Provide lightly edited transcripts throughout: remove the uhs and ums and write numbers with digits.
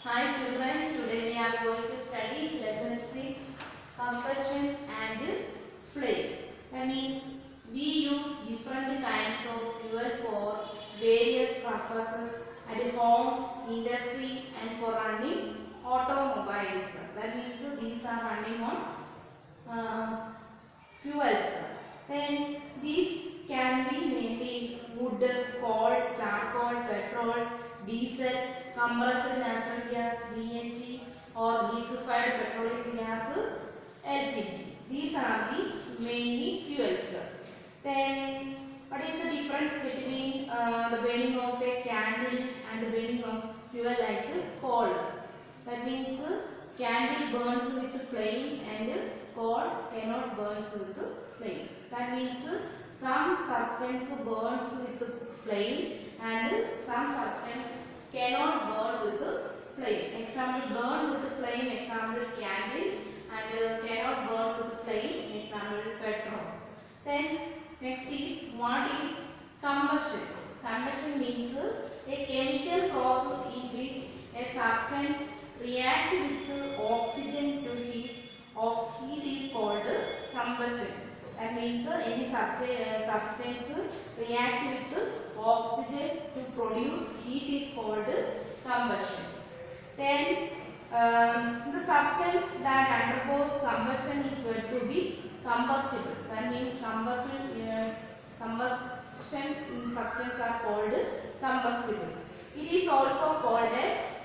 Hi children, today we are going to study lesson 6 combustion and flame. That means we use different kinds of fuel for various purposes at home, industry and for running automobiles. That means these are running on fuels. Then these can be mainly wood, coal, charcoal, petrol, diesel, compressed natural gas (CNG) or liquefied petroleum gas (LPG). These are the mainly fuels. Then what is the difference between the burning of a candle and the burning of fuel like coal? That means candle burns with flame and coal cannot burn with flame. That means some substance burns with flame and some substance cannot burn with flame. Example, burn with flame, example candle, and cannot burn with flame, example petrol. Then next is what is combustion? Combustion means a chemical process in which a substance react with oxygen to heat of heat is called combustion. That means any substance react with oxygen to produce heat is called combustion. Then the substance that undergoes combustion is said to be combustible. That means combustion substances are called combustible. It is also called a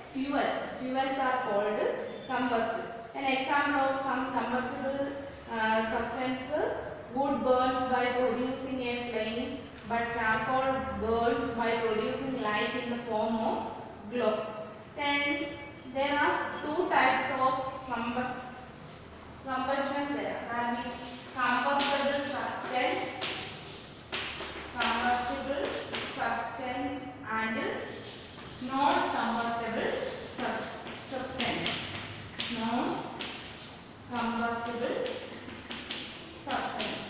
fuel. Fuels are called combustible. An example of some combustible substance: wood burns by producing a flame, but charcoal burns by producing light in the form of glow. Then there are two types of combustion there. That is combustible substance and non-combustible substance. Non-combustible substance.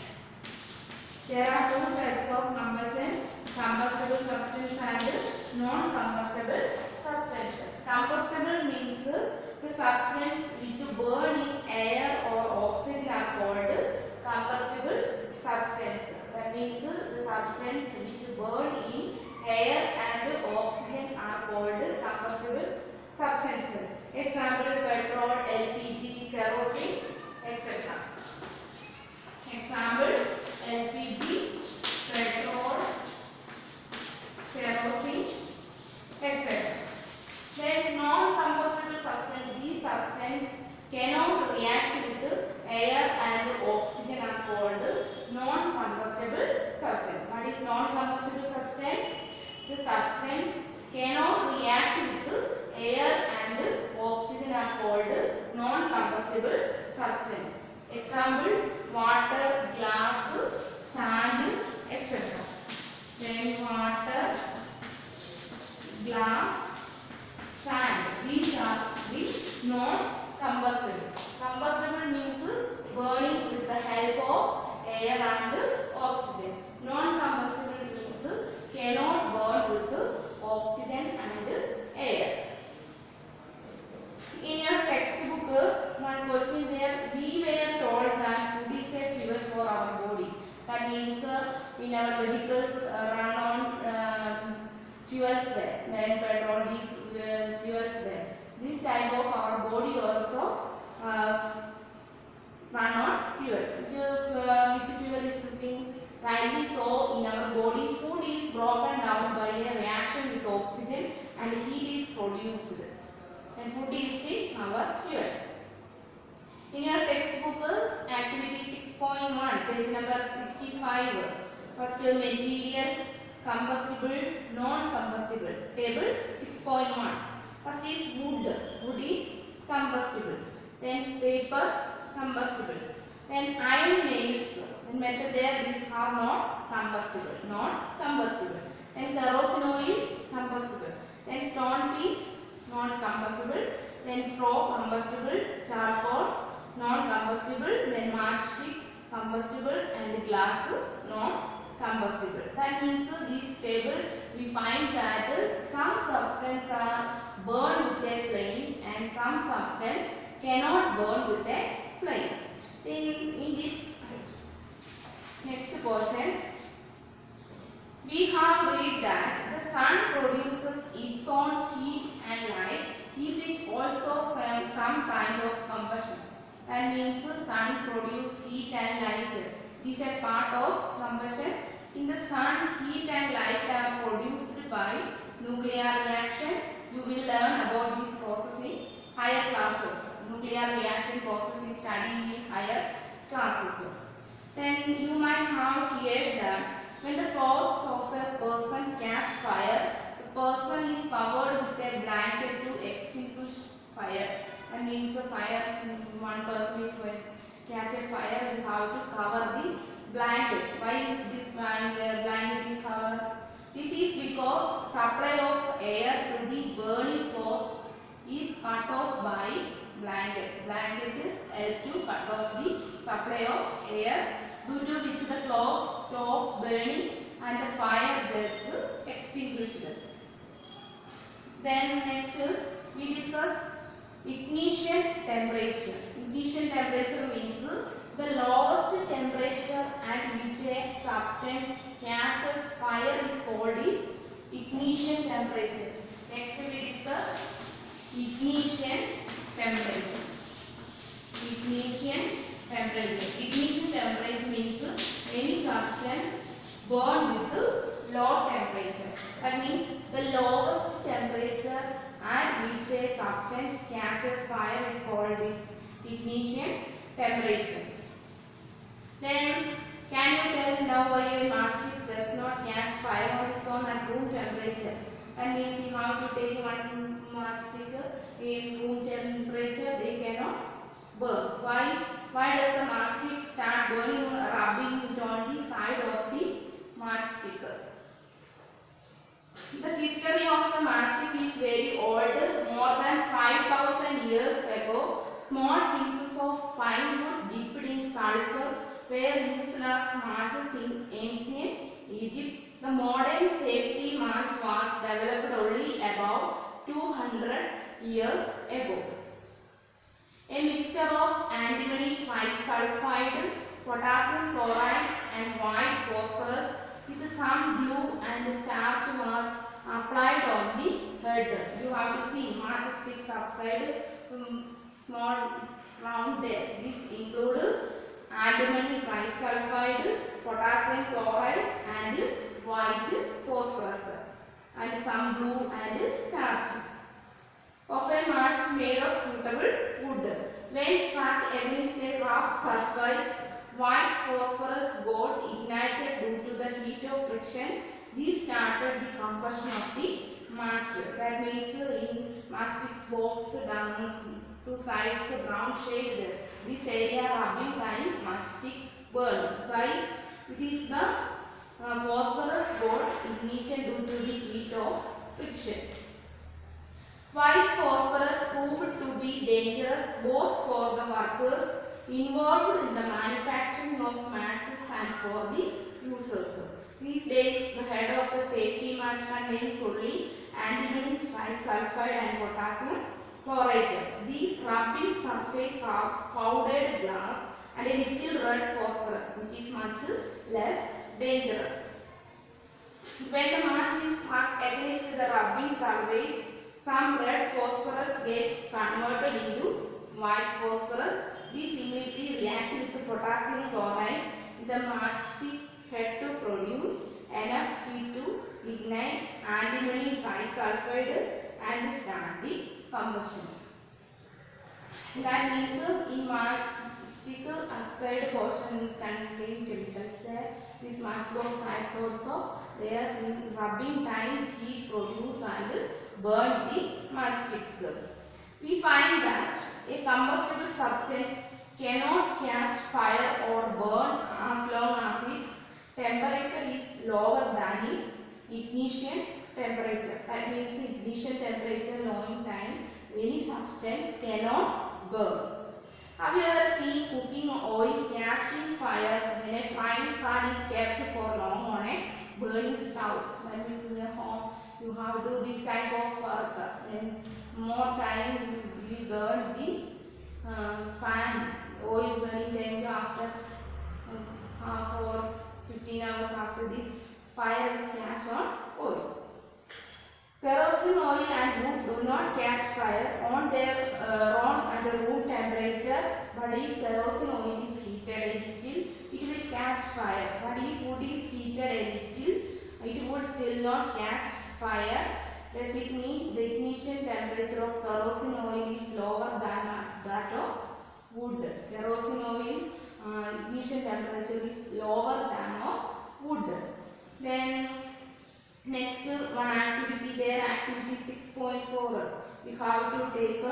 There are two types of combustion: combustible substance and non-combustible substance. Combustible means the substance which burn in air or oxygen are called combustible substance. That means the substance which burn in air and oxygen are called combustible substance. Example: petrol, LPG, kerosene, etc. Example: LPG, petrol, kerosene, etc. Then non-combustible substance. These substances cannot react with air and oxygen are called non-combustible substance. What is non-combustible substance? The substance cannot react with air and oxygen are called non-combustible substance. Example: water, glass, sand, etc. Then water, glass, sand. These are the non-combustible. Combustible means burning with the help of air and oxygen. Non-combustible means cannot burn with oxygen and air. In your textbook, one question there: we were told that food is a fuel for our body. That means in our vehicles run on fuels there, then petrol, diesel fuels there. This type of our body also run on fuel. Which fuel is using? Rightly so, in our body food is broken down by a reaction with oxygen and heat is produced. And food is our fuel. In your textbook, activity 6.1, page number 65. First, material, combustible, non-combustible. Table 6.1. First is wood. Wood is combustible. Then paper, combustible. Then iron nails. In metal there, these are not combustible. Non-combustible. Then kerosene oil, combustible. Then stone piece, non-combustible. Then straw, combustible. Charcoal, non-combustible. Then matchstick, combustible. And glass, non-combustible. That means this table we find that some substances are burned with a flame substance cannot burn with a flame. In this next portion, we have read that the sun produces its own heat and light. Is it also some kind of combustion? That means the sun produces heat and light. Is a part of combustion. In the sun, heat and light are produced by nuclear reaction. You will learn about this process in higher classes. Nuclear reaction process is studied in higher classes. Then you might have heard that when the clothes of a person catch fire, the person is covered with a blanket to extinguish fire. That means the fire, one person is going to catch a fire, you have to cover the blanket. Why this blanket is covered? This is because supply of air to the burning cloth is cut off by blanket. Blanket helps to cut off the supply of air, due to which the cloth stop burning and the fire gets extinguished. Then next we discuss ignition temperature. Ignition temperature means the lowest temperature at which a substance catches fire is called its ignition temperature. Next we discuss ignition temperature. Ignition temperature. Ignition temperature means any substance burned with low temperature. That means the lowest temperature at which a substance catches fire is called its ignition temperature. Then can you tell now why a matchstick does not catch fire on its own at room temperature? That means you have to take one matchstick in room temperature, they cannot burn. Why does the matchstick start burning or rubbing it on the side of the matchstick? The history of the matchstick is very old. More than 5,000 years ago, small pieces of pine wood dipped in sulfur were used as matches in ancient Egypt. The modern safety match was developed only about 200 years ago. A mixture of antimony trisulfide, potassium chloride and white phosphorus with some glue and starch was applied on the head. You have to see matchsticks outside, small round there. This include antimony trisulfide, potassium chloride and white phosphorus and some glue and starch. Of a match made of suitable wood. When struck against a rough surface, white phosphorus got ignited due to the heat of friction. This started the combustion of the match. That means in matchstick's box down two sides brown shade. This area rubbing time matchstick burn. Why? It is the phosphorus got ignition due to the heat of friction. White phosphorus proved to be dangerous both for the workers involved in the manufacturing of matches and for the users. These days, the head of the safety match contains only antimony trisulfide and potassium chloride. The rubbing surface has powdered glass and a little red phosphorus, which is much less dangerous. When the match is struck against the rubbing surface, some red phosphorus gets converted into white phosphorus. This immediately reacts with the potassium chloride. The matchstick had to produce enough heat to ignite antimony trisulfide and start the combustion. That means in matchstick outside portion contain chemicals there. This matchbox sides also there in rubbing time heat produce and burn the matchsticks. We find that a combustible substance cannot catch fire or burn as long as its temperature is lower than its ignition temperature. That means ignition temperature long time any substance cannot burn. Have you ever seen cooking oil catching fire when a frying pan is kept for long on a burning stove? That means in your home you have to do this type of work. Then more time will burn the pan. Oil burning time after half or 15 hours after this fire is catch on oil. Kerosene oil and wood do not catch fire on their own at room temperature, but if kerosene oil is heated a little, it will catch fire. But if wood is heated a little, it would still not catch fire. Does it mean the ignition temperature of kerosene oil is lower than that of wood? Kerosene oil ignition temperature is lower than of wood. Then next one activity there, activity 6.4. We have to take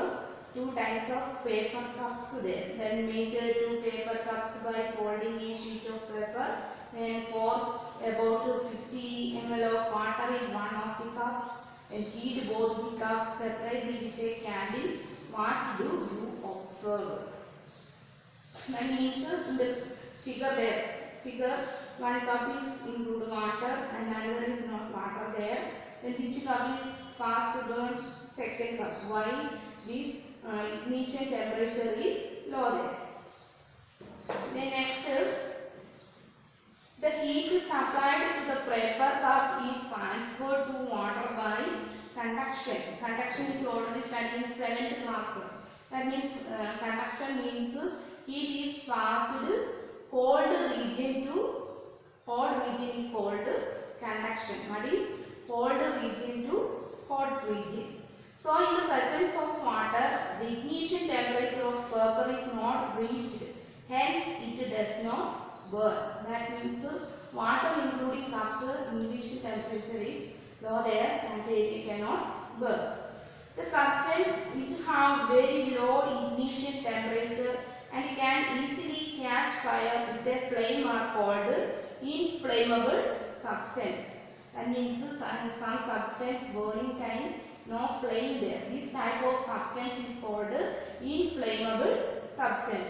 two types of paper cups there. Then make two paper cups by folding a sheet of paper. Then pour about 50 ml of water in one of the cups. And heat both the cups separately with a candle. What do you observe? That means in the figure there, one cup is include water and another is not water there. Then which cup is fast to burn? Second cup. Why? This ignition temperature is low there. Then next, the heat supplied to the paper cup is transferred to water by conduction. Conduction is already studied in 7th class. That means conduction means heat is passed cold region to hot region is called conduction. What is cold region to hot region? So in the presence of water, the ignition temperature of paper is not reached. Hence it does not burn. That means water including cup ignition temperature is low there, that area cannot burn. The substance which have very low ignition temperature and can easily catch fire with a flame are called inflammable substance. That means some substance burning time, no flame there. This type of substance is called inflammable substance.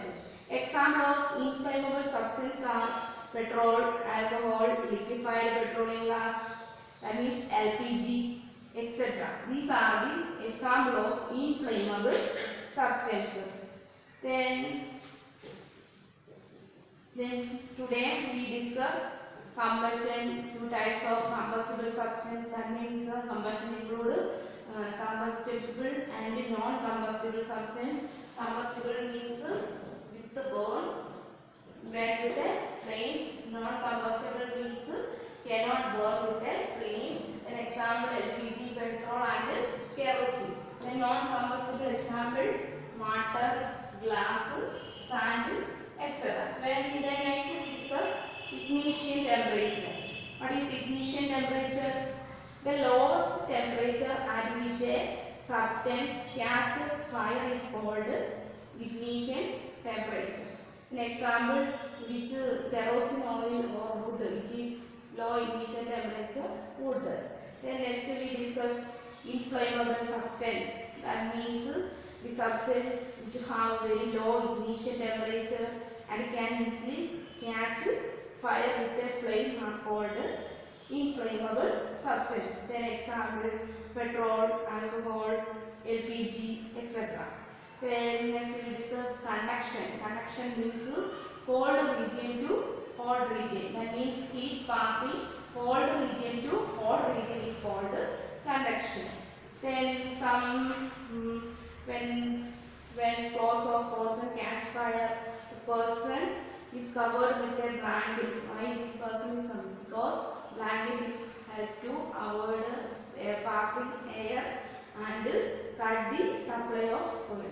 Example of inflammable substance are petrol, alcohol, liquefied petroleum gas, that means LPG, etc. These are the example of inflammable substances. Then today we discuss combustion, two types of combustible substance. That means combustion include combustible and non-combustible substance. Combustible means with the burn, burn with a flame. Non-combustible means cannot burn with a flame. An example LPG, petrol and kerosene. Then non-combustible example water, glass, sand, etc. Then next we discuss ignition temperature. What is ignition temperature? The lowest temperature at which a substance catches fire is called ignition temperature. An example, which kerosene oil or wood, which is low ignition temperature, wood. Then next we discuss inflammable substance. That means the substance which have very low ignition temperature and can easily catch fire with a flame are called inflammable substance. Then example, petrol, alcohol, LPG, etc. Then next we discuss conduction. Conduction means cold region to hot region. That means heat passing cold region to hot region is called conduction. Then some when clothes of person catch fire, the person is covered with a blanket. Why this person is covered? Because blanket is help to avoid passing air and cut the supply of oil.